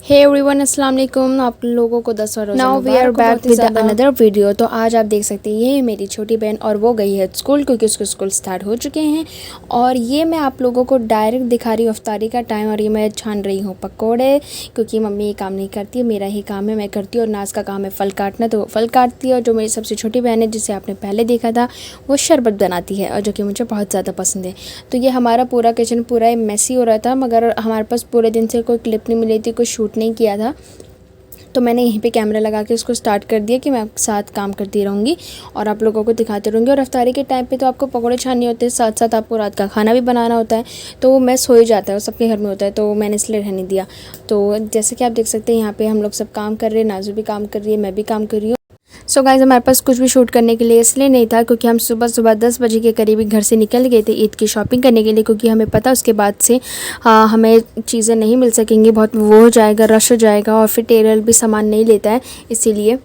Hey everyone, अस्सलाम वालेकुम। आप लोगों को 10 और now we are back with another video. तो आज आप देख सकते हैं ये है मेरी छोटी बहन और वो गई है स्कूल क्योंकि उसके स्कूल स्टार्ट हो चुके हैं। और ये मैं आप लोगों को डायरेक्ट दिखा रही हूँ अफ्तारी का टाइम। और ये मैं छान रही हूँ पकोड़े क्योंकि मम्मी ये काम नहीं करती है, मेरा ही काम है, मैं करती हूँ। और नाज का काम है फल काटना, तो वो फल काटती है। और जो मेरी सबसे छोटी बहन है जिसे आपने पहले देखा था वो शरबत बनाती है और जो कि मुझे बहुत ज़्यादा पसंद है। तो ये हमारा पूरा किचन पूरा मैसी हो रहा था, मगर हमारे पास पूरे दिन से कोई क्लिप नहीं मिली थी, कोई शूट नहीं किया था। तो मैंने यहीं पे कैमरा लगा के उसको स्टार्ट कर दिया कि मैं आपके साथ काम करती रहूँगी और आप लोगों को दिखाती रहूँगी। और अफ्तारी के टाइम पे तो आपको पकौड़े छानने होते हैं, साथ साथ आपको रात का खाना भी बनाना होता है। तो वो मैस हो ही जाता है, वो सबके घर में होता है, तो मैंने इसलिए रहने दिया। तो जैसे कि आप देख सकते हैं यहाँ पे हम लोग सब काम कर रहे हैं, नाजू भी काम कर रही है, मैं भी काम कर रही हूँ। सो गाइस, हमारे पास कुछ भी शूट करने के लिए इसलिए नहीं था क्योंकि हम सुबह सुबह 10 बजे के करीब ही घर से निकल गए थे ईद की शॉपिंग करने के लिए, क्योंकि हमें पता उसके बाद से हमें चीज़ें नहीं मिल सकेंगी, बहुत वो हो जाएगा, रश हो जाएगा और फिर टेलर भी सामान नहीं लेता है, इसीलिए।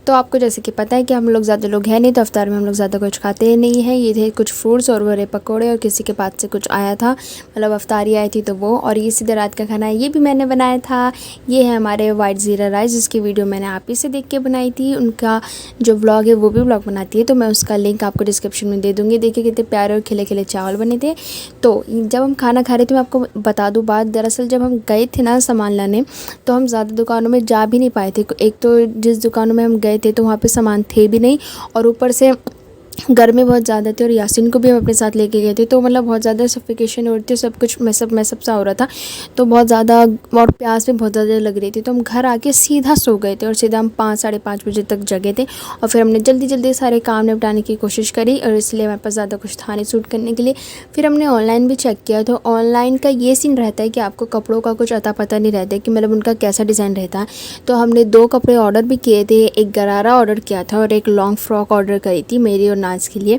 तो आपको जैसे कि पता है कि हम लोग ज़्यादा लोग हैं नहीं, तो अफ्तार में हम लोग ज़्यादा कुछ खाते ही नहीं है। ये थे कुछ फ्रूट्स और बड़े पकोड़े और किसी के पास से कुछ आया था, मतलब अफ्तारी आई थी तो वो। और ये सीधे रात का खाना है, ये भी मैंने बनाया था। ये है हमारे वाइट ज़ीरा राइस जिसकी वीडियो मैंने आप ही से देख के बनाई थी। उनका जो व्लॉग है वो भी व्लॉग बनाती है, तो मैं उसका लिंक आपको डिस्क्रिप्शन में दे दूँगी। देखिए कितने प्यारे और खिले खिले चावल बने थे। तो जब हम खाना खा रहे थे, मैं आपको बता दूँ बात, दरअसल जब हम गए थे ना सामान लाने, तो हम ज़्यादा दुकानों में जा भी नहीं पाए थे। एक तो जिस दुकानों में हम गए थे तो वहाँ पे सामान थे भी नहीं, और ऊपर से गर्मी बहुत ज़्यादा थी और यासीन को भी हम अपने साथ लेके गए थे, तो मतलब बहुत ज़्यादा सफिकेशन हो रही थी, सब कुछ मैसअप सा हो रहा था, तो बहुत ज़्यादा और प्यास भी बहुत ज़्यादा लग रही थी। तो हम घर आके सीधा सो गए थे और सीधा हम 5 साढ़े 5 बजे तक जगे थे। और फिर हमने जल्दी जल्दी सारे काम निपटाने की कोशिश करी और इसलिए हमारे पास ज़्यादा कुछ था नहीं शूट करने के लिए। फिर हमने ऑनलाइन भी चेक किया, तो ऑनलाइन का ये सीन रहता है कि आपको कपड़ों का कुछ अता पता नहीं रहता है कि मतलब उनका कैसा डिज़ाइन रहता है। तो हमने 2 कपड़े ऑर्डर भी किए थे, एक गरारा ऑर्डर किया था और एक लॉन्ग फ्रॉक ऑर्डर करी थी मेरी और नाज के लिए।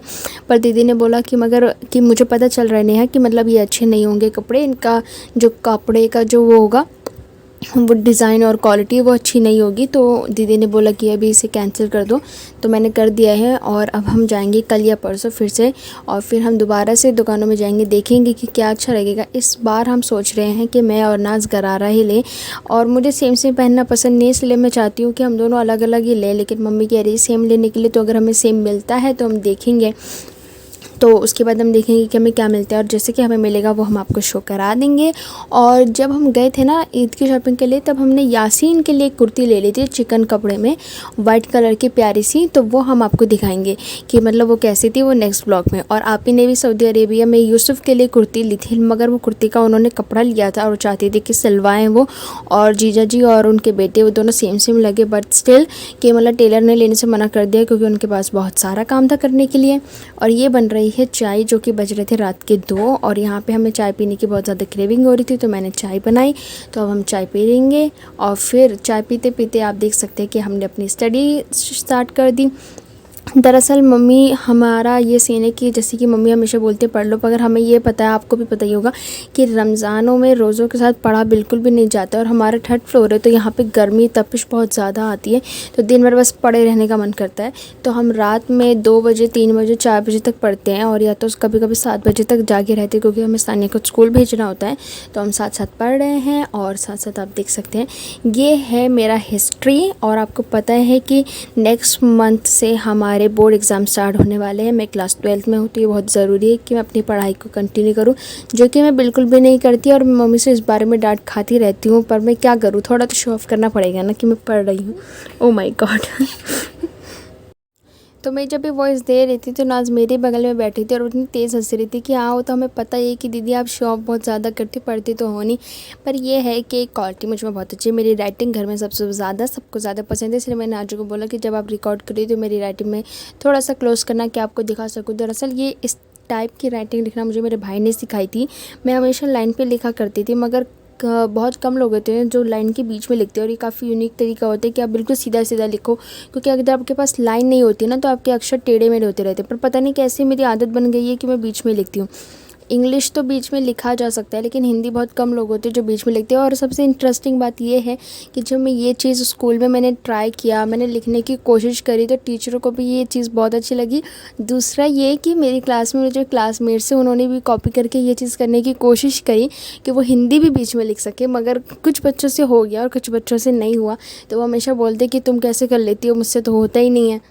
पर दीदी ने बोला कि मगर कि मुझे पता चल रहा है कि मतलब ये अच्छे नहीं होंगे कपड़े, इनका जो कपड़े का जो वो होगा वो डिज़ाइन और क्वालिटी वो अच्छी नहीं होगी। तो दीदी ने बोला कि अभी इसे कैंसिल कर दो, तो मैंने कर दिया है। और अब हम जाएंगे कल या परसों फिर से, और फिर हम दोबारा से दुकानों में जाएंगे, देखेंगे कि क्या अच्छा लगेगा। इस बार हम सोच रहे हैं कि मैं और नाज गरारा ही लें, और मुझे सेम सेम पहनना पसंद नहीं, इसलिए मैं चाहती हूँ कि हम दोनों अलग अलग ही लें। लेकिन मम्मी कह रही है सेम लेने के लिए, तो अगर हमें सेम मिलता है तो हम देखेंगे, तो उसके बाद हम देखेंगे कि हमें क्या मिलता है, और जैसे कि हमें मिलेगा वो हम आपको शो करा देंगे। और जब हम गए थे ना ईद की शॉपिंग के लिए, तब हमने यासीन के लिए एक कुर्ती ले ली थी चिकन कपड़े में, वाइट कलर की प्यारी सी, तो वो हम आपको दिखाएंगे कि मतलब वो कैसी थी, वो नेक्स्ट ब्लॉग में। और आप ही ने भी सऊदी अरेबिया में यूसुफ के लिए कुर्ती ली थी, मगर वो कुर्ती का उन्होंने कपड़ा लिया था और चाहती थी कि सिलवाएँ वो, और जीजा जी और उनके बेटे वो दोनों सेम सेम लगे, बट स्टिल कि मतलब टेलर ने लेने से मना कर दिया क्योंकि उनके पास बहुत सारा काम था करने के लिए। और ये बन रही है चाय, जो कि बज रहे थे रात के 2, और यहाँ पे हमें चाय पीने की बहुत ज़्यादा क्रेविंग हो रही थी, तो मैंने चाय बनाई। तो अब हम चाय पी लेंगे, और फिर चाय पीते पीते आप देख सकते हैं कि हमने अपनी स्टडी स्टार्ट कर दी। दरअसल मम्मी हमारा ये सीन है कि जैसे कि मम्मी हमेशा बोलते हैं पढ़ लो, मगर हमें ये पता है, आपको भी पता ही होगा कि रमज़ानों में रोज़ों के साथ पढ़ा बिल्कुल भी नहीं जाता। और हमारा 3rd फ्लोर है, तो यहाँ पे गर्मी तपिश बहुत ज़्यादा आती है, तो दिन भर बस पड़े रहने का मन करता है। तो हम रात में 2 बजे 3 बजे 4 बजे तक पढ़ते हैं, और या तो कभी कभी 7 बजे तक जागे रहते हैं क्योंकि हमें सानिया को स्कूल भेजना होता है। तो हम साथ साथ पढ़ रहे हैं, और साथ साथ आप देख सकते हैं ये है मेरा हिस्ट्री। और आपको पता है कि नेक्स्ट मंथ से हमारे बोर्ड एग्ज़ाम स्टार्ट होने वाले हैं। मैं क्लास 12th में हूँ, तो ये बहुत ज़रूरी है कि मैं अपनी पढ़ाई को कंटिन्यू करूँ, जो कि मैं बिल्कुल भी नहीं करती, और मम्मी से इस बारे में डांट खाती रहती हूँ। पर मैं क्या करूँ, थोड़ा तो शो ऑफ करना पड़ेगा ना कि मैं पढ़ रही हूँ। Oh my God. तो मैं जब भी वॉइस दे रही थी तो नाज मेरे बगल में बैठी थी और उतनी तेज़ हंस रही थी कि हाँ, वो तो हमें पता है कि दीदी आप शो ऑफ बहुत ज़्यादा करती, पढ़ती तो हो नहीं, पर ये है कि क्वालिटी मुझ में बहुत अच्छी है। मेरी राइटिंग घर में सबको ज़्यादा पसंद है, इसलिए मैंने नाजू को बोला कि जब आप रिकॉर्ड करिए तो मेरी राइटिंग में थोड़ा सा क्लोज करना कि आपको दिखा सकूँ। दरअसल ये इस टाइप की राइटिंग लिखना मुझे मेरे भाई ने सिखाई थी। मैं हमेशा लाइन पे लिखा करती थी, मगर बहुत कम लोग होते हैं जो लाइन के बीच में लिखते हैं, और ये काफ़ी यूनिक तरीका होता है कि आप बिल्कुल सीधा सीधा लिखो, क्योंकि अगर आपके पास लाइन नहीं होती ना तो आपके अक्षर टेढ़े मेढ़े होते रहते हैं। पर पता नहीं कैसे मेरी आदत बन गई है कि मैं बीच में लिखती हूँ। इंग्लिश तो बीच में लिखा जा सकता है, लेकिन हिंदी बहुत कम लोग होते हैं जो बीच में लिखते हैं। और सबसे इंटरेस्टिंग बात ये है कि जब मैं ये चीज़ स्कूल में मैंने ट्राई किया, मैंने लिखने की कोशिश करी, तो टीचरों को भी ये चीज़ बहुत अच्छी लगी। दूसरा ये कि मेरी क्लास में जो क्लासमेट्स हैं उन्होंने भी कॉपी करके ये चीज़ करने की कोशिश करी कि वो हिंदी भी बीच में लिख सके, मगर कुछ बच्चों से हो गया और कुछ बच्चों से नहीं हुआ। तो वो हमेशा बोलते कि तुम कैसे कर लेती हो, मुझसे तो होता ही नहीं है।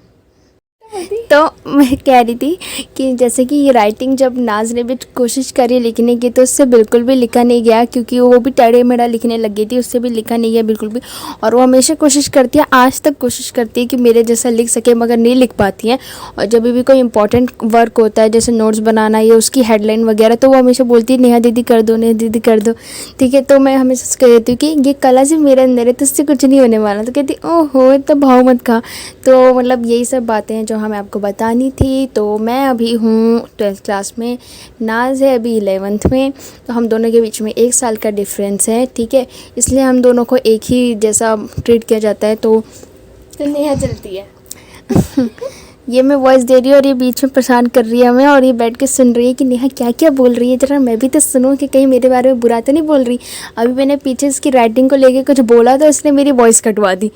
तो मैं कह रही थी कि जैसे कि ये राइटिंग जब नाज ने भी कोशिश करी लिखने की, तो उससे बिल्कुल भी लिखा नहीं गया, क्योंकि वो भी टेढ़े मेढ़ा लिखने लग गई थी, उससे भी लिखा नहीं गया बिल्कुल भी। और वो हमेशा कोशिश करती है, आज तक कोशिश करती है कि मेरे जैसा लिख सके, मगर नहीं लिख पाती है। और जब भी कोई इंपॉर्टेंट वर्क होता है, जैसे नोट्स बनाना या उसकी हेडलाइन वगैरह, तो वो हमेशा बोलती है नेहा दीदी कर दो, नेहा दीदी कर दो। ठीक है, तो मैं हमेशा कह देती हूँ कि ये कला सिर्फ मेरे अंदर है, तो इससे कुछ नहीं होने वाला। तो कहती ओहो, इतना भाव मत खा। तो मतलब यही सब बातें हैं जो हमें आपको बतानी थी। तो मैं अभी हूँ 12th क्लास में, नाज है अभी 11th में। तो हम दोनों के बीच में 1 साल का डिफरेंस है, ठीक है, इसलिए हम दोनों को एक ही जैसा ट्रीट किया जाता है। तो नेहा चलती है। ये मैं वॉइस दे रही हूँ और ये बीच में परेशान कर रही है हमें, और ये बैठ के सुन रही है कि नेहा क्या क्या बोल रही है, जरा मैं भी तो सुनूँ कि कहीं मेरे बारे में बुरा तो नहीं बोल रही। अभी मैंने पीछे इसकी राइटिंग को लेके कुछ बोला तो इसने मेरी वॉइस कटवा दी।